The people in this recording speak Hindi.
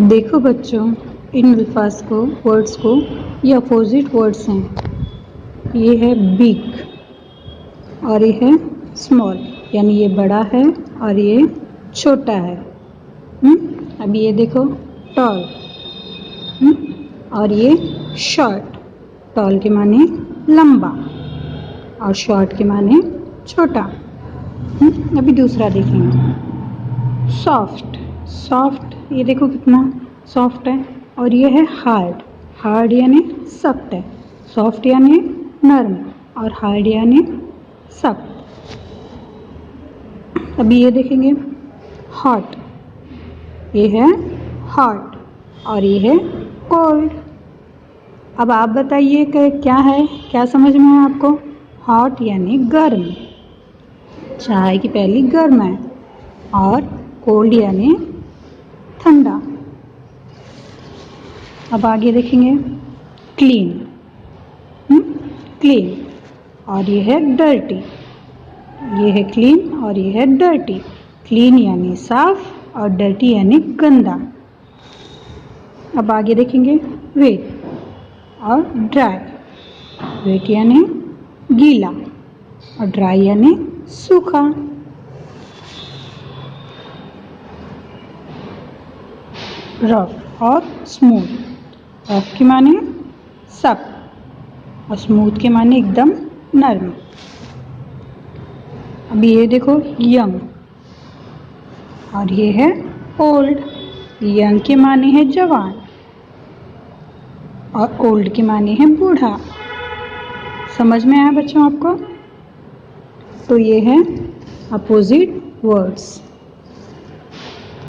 देखो बच्चों, इन अल्फाज को, वर्ड्स को, ये अपोजिट वर्ड्स हैं। ये है बिग और ये है स्मॉल, यानी ये बड़ा है और ये छोटा है। अब ये देखो, टॉल और ये शॉर्ट। टॉल के माने लंबा और शॉर्ट के माने छोटा। अभी दूसरा देखेंगे, सॉफ्ट। सॉफ्ट, ये देखो कितना सॉफ्ट है। और ये है हार्ड। हार्ड यानी सख्त है, सॉफ्ट यानी नरम और हार्ड यानी सख्त। अभी ये देखेंगे, हॉट। ये है हॉट और ये है कोल्ड। अब आप बताइए कि क्या है, क्या समझ में है आपको? हॉट यानी गर्म, चाय की प्याली गर्म है, और कोल्ड यानी ठंडा। अब आगे देखेंगे, क्लीन। क्लीन और ये है डर्टी। ये है क्लीन और ये है डर्टी। क्लीन यानी साफ और डर्टी यानी गंदा। अब आगे देखेंगे, वेट और ड्राई। वेट यानी गीला और ड्राई यानी सूखा। रफ और स्मूथ। रफ के माने सख्त और स्मूथ के माने एकदम नरम। अब ये देखो, यंग और ये है ओल्ड। यंग के माने है जवान और ओल्ड के माने है बूढ़ा। समझ में आया बच्चों आपको? तो ये है अपोजिट वर्ड्स।